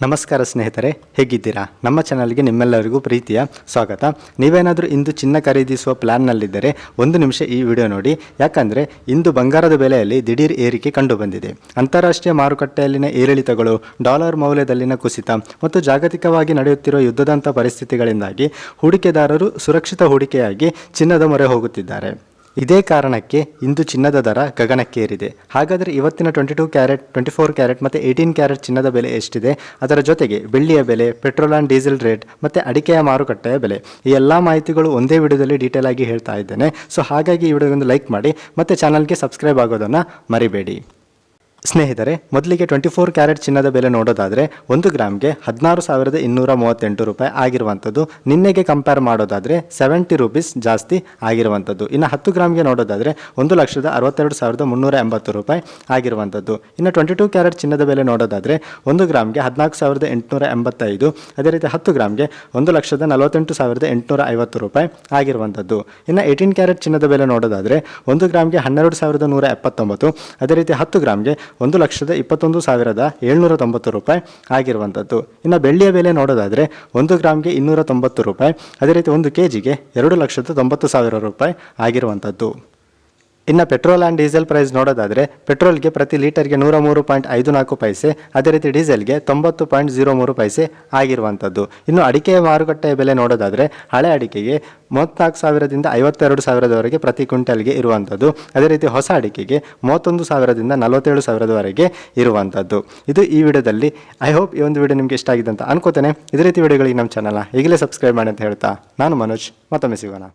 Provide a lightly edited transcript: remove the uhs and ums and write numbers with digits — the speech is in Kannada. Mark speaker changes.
Speaker 1: ನಮಸ್ಕಾರ ಸ್ನೇಹಿತರೆ, ಹೇಗಿದ್ದೀರಾ? ನಮ್ಮ ಚಾನಲ್ಗೆ ನಿಮ್ಮೆಲ್ಲರಿಗೂ ಪ್ರೀತಿಯ ಸ್ವಾಗತ. ನೀವೇನಾದರೂ ಇಂದು ಚಿನ್ನ ಖರೀದಿಸುವ ಪ್ಲ್ಯಾನ್ನಲ್ಲಿದ್ದರೆ ಒಂದು ನಿಮಿಷ ಈ ವಿಡಿಯೋ ನೋಡಿ. ಯಾಕಂದರೆ ಇಂದು ಬಂಗಾರದ ಬೆಲೆಯಲ್ಲಿ ದಿಢೀರ್ ಏರಿಕೆ ಕಂಡುಬಂದಿದೆ. ಅಂತಾರಾಷ್ಟ್ರೀಯ ಮಾರುಕಟ್ಟೆಯಲ್ಲಿನ ಏರಿಳಿತಗಳು, ಡಾಲರ್ ಮೌಲ್ಯದಲ್ಲಿನ ಕುಸಿತ ಮತ್ತು ಜಾಗತಿಕವಾಗಿ ನಡೆಯುತ್ತಿರುವ ಯುದ್ಧದಂಥ ಪರಿಸ್ಥಿತಿಗಳಿಂದಾಗಿ ಹೂಡಿಕೆದಾರರು ಸುರಕ್ಷಿತ ಹೂಡಿಕೆಯಾಗಿ ಚಿನ್ನದ ಮೊರೆ ಹೋಗುತ್ತಿದ್ದಾರೆ. ಇದೇ ಕಾರಣಕ್ಕೆ ಇಂದು ಚಿನ್ನದ ದರ ಗಗನಕ್ಕೇರಿದೆ. ಹಾಗಾದರೆ ಇವತ್ತಿನ 22 ಕ್ಯಾರೆಟ್, 24 ಕ್ಯಾರೆಟ್ ಮತ್ತು 18 ಕ್ಯಾರೆಟ್ ಚಿನ್ನದ ಬೆಲೆ ಎಷ್ಟಿದೆ, ಅದರ ಜೊತೆಗೆ ಬೆಳ್ಳಿಯ ಬೆಲೆ, ಪೆಟ್ರೋಲ್ ಆ್ಯಂಡ್ ಡೀಸೆಲ್ ರೇಟ್ ಮತ್ತು ಅಡಿಕೆಯ ಮಾರುಕಟ್ಟೆಯ ಬೆಲೆ, ಈ ಎಲ್ಲ ಮಾಹಿತಿಗಳು ಒಂದೇ ವಿಡಿಯೋದಲ್ಲಿ ಡೀಟೇಲ್ ಆಗಿ ಹೇಳ್ತಾ ಇದ್ದೇನೆ. ಸೊ ಹಾಗಾಗಿ ಈ ವಿಡಿಯೋಗೊಂದು ಲೈಕ್ ಮಾಡಿ ಮತ್ತು ಚಾನಲ್ಗೆ ಸಬ್ಸ್ಕ್ರೈಬ್ ಆಗೋದನ್ನು ಮರಿಬೇಡಿ. ಸ್ನೇಹಿತರೆ, ಮೊದಲಿಗೆ 24 ಕ್ಯಾರೆಟ್ ಚಿನ್ನದ ಬೆಲೆ ನೋಡೋದಾದರೆ 1 ಗ್ರಾಮ್ಗೆ 16,238 ರೂಪಾಯಿ ಆಗಿರುವಂಥದ್ದು. ನಿನ್ನೆಗೆ ಕಂಪೇರ್ ಮಾಡೋದಾದರೆ 70 ರೂಪೀಸ್ ಜಾಸ್ತಿ ಆಗಿರುವಂಥದ್ದು. ಇನ್ನು 10 ಗ್ರಾಮ್ಗೆ ನೋಡೋದಾದರೆ 1,62,380 ರೂಪಾಯಿ ಆಗಿರುವಂಥದ್ದು. ಇನ್ನು 22 ಕ್ಯಾರೆಟ್ ಚಿನ್ನದ ಬೆಲೆ ನೋಡೋದಾದರೆ 1 ಗ್ರಾಮ್ಗೆ 14,885, ಅದೇ ರೀತಿ 10 ಗ್ರಾಮ್ಗೆ 1,48,850 ರೂಪಾಯಿ ಆಗಿರುವಂಥದ್ದು. ಇನ್ನು 18 ಕ್ಯಾರೆಟ್ ಚಿನ್ನದ ಬೆಲೆ ನೋಡೋದಾದರೆ 1 ಗ್ರಾಮ್ಗೆ 12,179, ಅದೇ ರೀತಿ 10 ಗ್ರಾಮ್ಗೆ 1,21,790 ರೂಪಾಯಿ ಆಗಿರುವಂಥದ್ದು. ಇನ್ನು ಬೆಳ್ಳಿಯ ಬೆಲೆ ನೋಡೋದಾದರೆ 1 ಗ್ರಾಮ್ಗೆ 290 ರೂಪಾಯಿ, ಅದೇ ರೀತಿ 1 ಕೆಜಿಗೆ 2,90,000 ರೂಪಾಯಿ ಆಗಿರುವಂಥದ್ದು. ಇನ್ನು ಪೆಟ್ರೋಲ್ ಆ್ಯಂಡ್ ಡೀಸೆಲ್ ಪ್ರೈಸ್ ನೋಡೋದಾದರೆ ಪೆಟ್ರೋಲ್ಗೆ ಪ್ರತಿ ಲೀಟರ್ಗೆ 103.54 ಪೈಸೆ, ಅದೇ ರೀತಿ ಡೀಸೆಲ್ಗೆ 90.03 ಪೈಸೆ ಆಗಿರುವಂಥದ್ದು. ಇನ್ನು ಅಡಿಕೆಯ ಮಾರುಕಟ್ಟೆಯ ಬೆಲೆ ನೋಡೋದಾದರೆ ಹಳೆ ಅಡಿಕೆಗೆ 34,000ದಿಂದ 52,000ದವರೆಗೆ ಪ್ರತಿ ಕ್ವಿಂಟಲ್ಗೆ ಇರುವಂಥದ್ದು, ಅದೇ ರೀತಿ ಹೊಸ ಅಡಿಕೆಗೆ 31,000ದಿಂದ 47,000ದವರೆಗೆ ಇರುವಂಥದ್ದು. ಇದು ಈ ವಿಡಿಯೋದಲ್ಲಿ. ಐ ಹೋಪ್ ಈ ಒಂದು ವಿಡಿಯೋ ನಿಮಗೆ ಇಷ್ಟ ಆಗಿದೆ ಅಂತ ಅನ್ಕೋತೇನೆ. ಇದೇ ರೀತಿ ವಿಡಿಯೋಗಳಿಗೆ ನಮ್ಮ ಚಾನಲ್ನ ಈಗಲೇ ಸಬ್ಸ್ಕ್ರೈಬ್ ಮಾಡಿ ಅಂತ ಹೇಳ್ತಾ ನಾನು ಮನೋಜ್, ಮತ್ತೊಮ್ಮೆ ಸಿಗೋಣ.